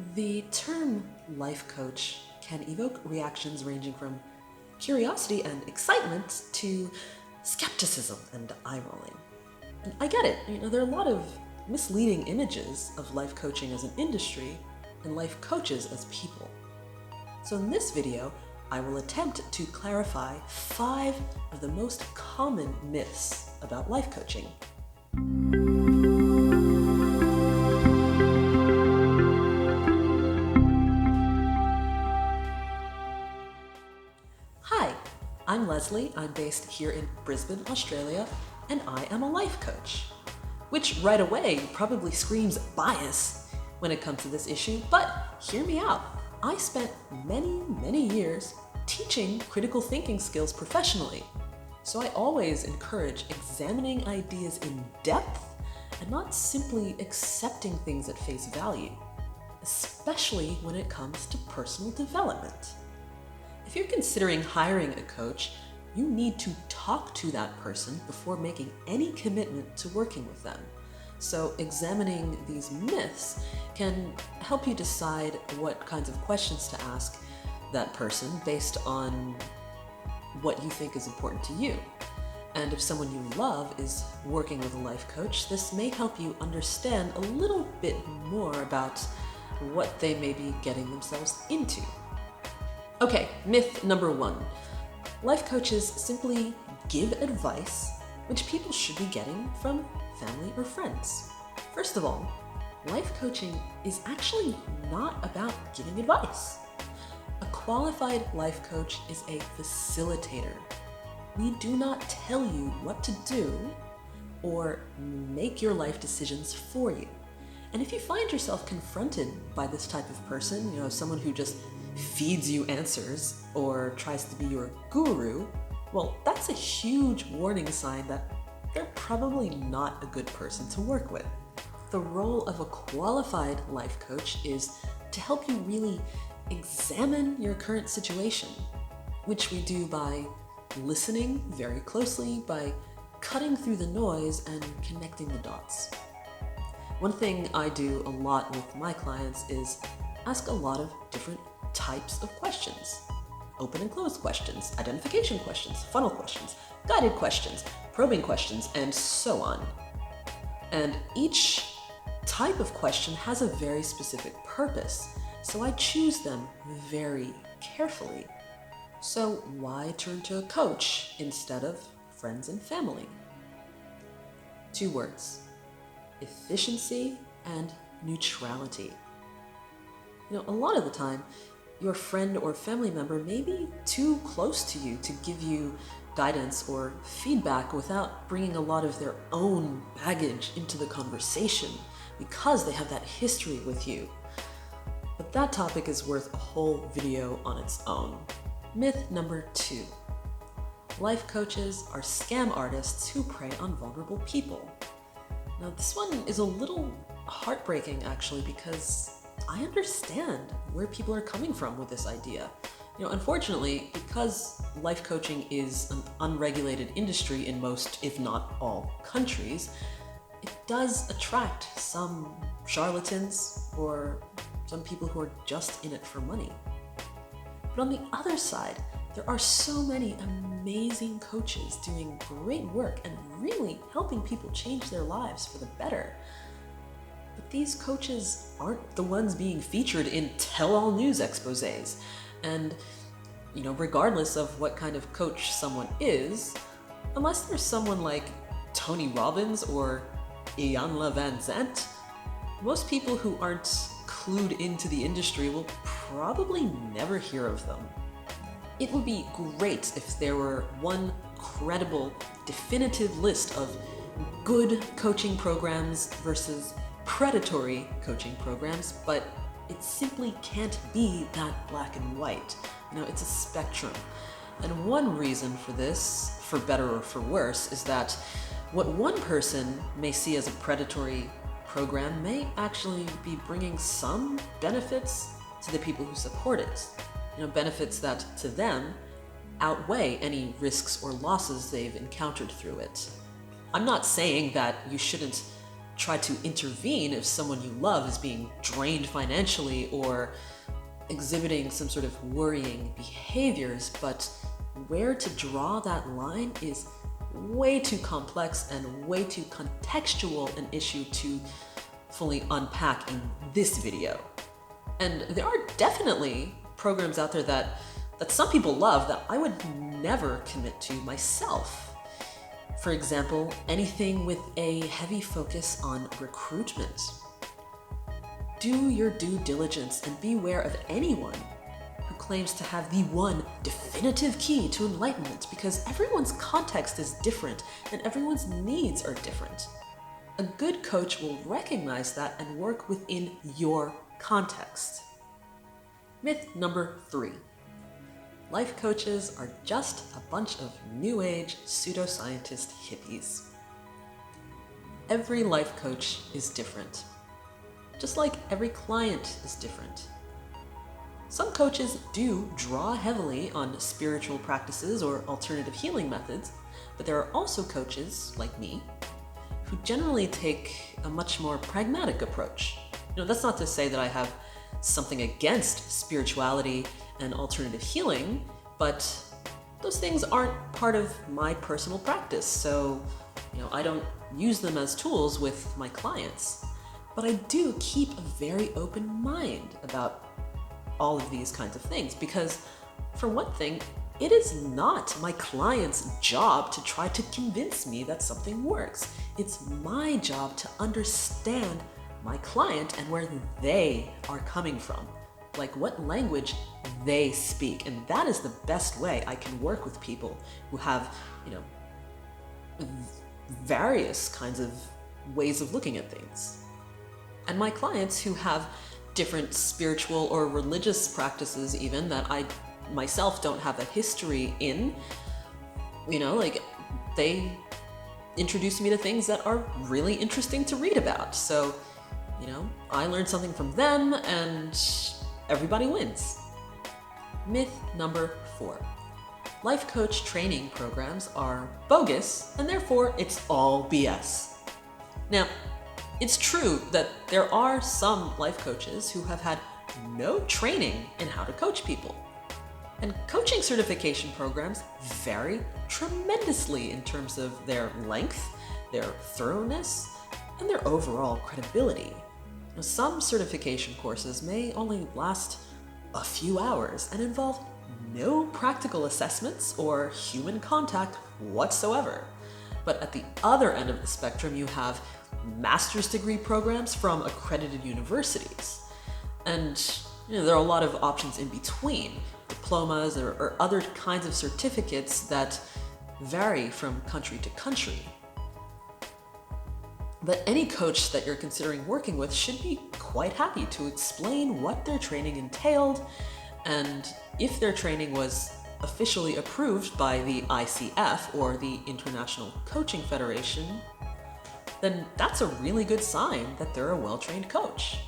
The term life coach can evoke reactions ranging from curiosity and excitement to skepticism and eye rolling. And I get it, there are a lot of misleading images of life coaching as an industry and life coaches as people. So in this video, I will attempt to clarify 5 of the most common myths about life coaching. Hi, I'm Leslie. I'm based here in Brisbane, Australia, and I am a life coach. Which right away probably screams bias when it comes to this issue, but hear me out. I spent many years teaching critical thinking skills professionally. So I always encourage examining ideas in depth and not simply accepting things at face value, especially when it comes to personal development. If you're considering hiring a coach, you need to talk to that person before making any commitment to working with them. So examining these myths can help you decide what kinds of questions to ask that person based on what you think is important to you. And if someone you love is working with a life coach, this may help you understand a little bit more about what they may be getting themselves into. Okay, myth number 1. Life coaches simply give advice which people should be getting from family or friends. First of all, life coaching is actually not about giving advice. A qualified life coach is a facilitator. We do not tell you what to do or make your life decisions for you. And if you find yourself confronted by this type of person, someone who just feeds you answers or tries to be your guru, well, that's a huge warning sign that they're probably not a good person to work with. The role of a qualified life coach is to help you really examine your current situation, which we do by listening very closely, by cutting through the noise and connecting the dots. One thing I do a lot with my clients is ask a lot of different types of questions. Open and closed questions, identification questions, funnel questions, guided questions, probing questions, and so on. And each type of question has a very specific purpose, so I choose them very carefully. So why turn to a coach instead of friends and family? 2 words: efficiency and neutrality. A lot of the time, your friend or family member may be too close to you to give you guidance or feedback without bringing a lot of their own baggage into the conversation because they have that history with you. But that topic is worth a whole video on its own. Myth number 2. Life coaches are scam artists who prey on vulnerable people. Now, this one is a little heartbreaking actually, because I understand where people are coming from with this idea. Unfortunately, because life coaching is an unregulated industry in most, if not all, countries, it does attract some charlatans or some people who are just in it for money. But on the other side, there are so many amazing coaches doing great work and really helping people change their lives for the better. But these coaches aren't the ones being featured in tell-all news exposés. And, regardless of what kind of coach someone is, unless there's someone like Tony Robbins or Iyanla Vanzant, most people who aren't clued into the industry will probably never hear of them. It would be great if there were one credible, definitive list of good coaching programs versus predatory coaching programs, but it simply can't be that black and white. It's a spectrum. And one reason for this, for better or for worse, is that what one person may see as a predatory program may actually be bringing some benefits to the people who support it. Benefits that to them outweigh any risks or losses they've encountered through it. I'm not saying that you shouldn't try to intervene if someone you love is being drained financially or exhibiting some sort of worrying behaviors, but where to draw that line is way too complex and way too contextual an issue to fully unpack in this video. And there are definitely programs out there that some people love that I would never commit to myself. For example, anything with a heavy focus on recruitment. Do your due diligence and beware of anyone who claims to have the one definitive key to enlightenment, because everyone's context is different and everyone's needs are different. A good coach will recognize that and work within your context. Myth number 3. Life coaches are just a bunch of new age pseudoscientist hippies. Every life coach is different, just like every client is different. Some coaches do draw heavily on spiritual practices or alternative healing methods, but there are also coaches, like me, who generally take a much more pragmatic approach. That's not to say that I have something against spirituality and alternative healing, but those things aren't part of my personal practice, so I don't use them as tools with my clients. But I do keep a very open mind about all of these kinds of things, because for one thing, it is not my client's job to try to convince me that something works. It's my job to understand my client and where they are coming from, like what language they speak. And that is the best way I can work with people who have, various kinds of ways of looking at things. And my clients who have different spiritual or religious practices even that I myself don't have a history in, they introduce me to things that are really interesting to read about. So, I learned something from them and everybody wins. Myth number 4. Life coach training programs are bogus and therefore it's all BS. Now, it's true that there are some life coaches who have had no training in how to coach people. And coaching certification programs vary tremendously in terms of their length, their thoroughness, and their overall credibility. Some certification courses may only last a few hours and involve no practical assessments or human contact whatsoever. But at the other end of the spectrum, you have master's degree programs from accredited universities. And there are a lot of options in between, diplomas or other kinds of certificates that vary from country to country. But any coach that you're considering working with should be quite happy to explain what their training entailed, and if their training was officially approved by the ICF or the International Coaching Federation, then that's a really good sign that they're a well-trained coach.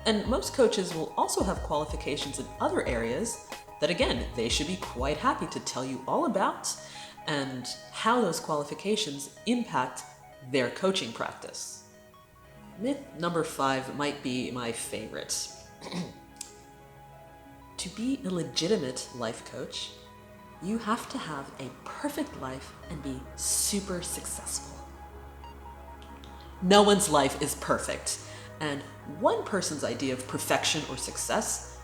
And most coaches will also have qualifications in other areas that, again, they should be quite happy to tell you all about and how those qualifications impact their coaching practice. Myth number 5 might be my favorite. To be a legitimate life coach, you have to have a perfect life and be super successful. No one's life is perfect, and one person's idea of perfection or success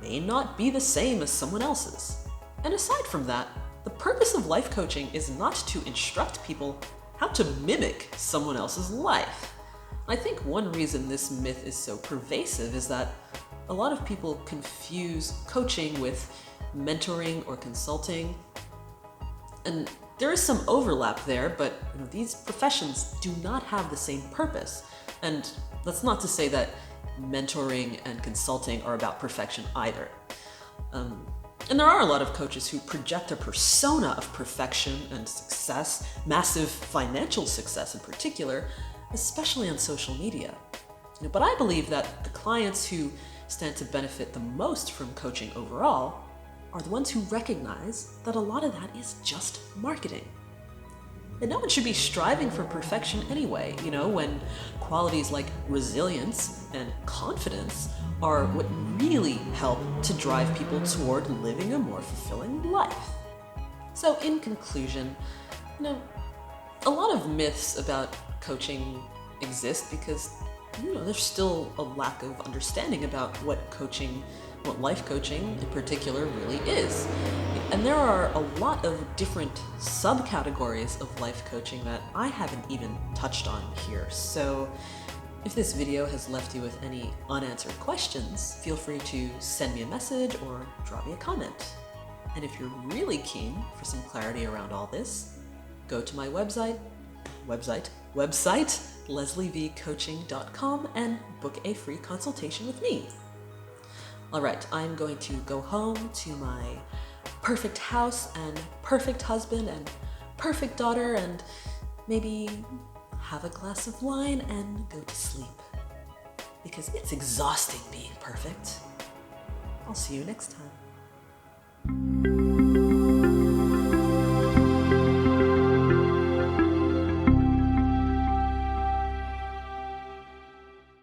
may not be the same as someone else's. And aside from that, the purpose of life coaching is not to instruct people how to mimic someone else's life. I think one reason this myth is so pervasive is that a lot of people confuse coaching with mentoring or consulting. And there is some overlap there, but these professions do not have the same purpose. And that's not to say that mentoring and consulting are about perfection either. And there are a lot of coaches who project a persona of perfection and success, massive financial success in particular, especially on social media. But I believe that the clients who stand to benefit the most from coaching overall are the ones who recognize that a lot of that is just marketing. And no one should be striving for perfection anyway, when qualities like resilience and confidence are what really help to drive people toward living a more fulfilling life. So in conclusion, a lot of myths about coaching exist because there's still a lack of understanding about what life coaching in particular really is. And there are a lot of different subcategories of life coaching that I haven't even touched on here. So if this video has left you with any unanswered questions, feel free to send me a message or drop me a comment. And if you're really keen for some clarity around all this, go to my website, leslievcoaching.com, and book a free consultation with me. All right, I'm going to go home to my perfect house and perfect husband and perfect daughter and maybe have a glass of wine and go to sleep. Because it's exhausting being perfect. I'll see you next time.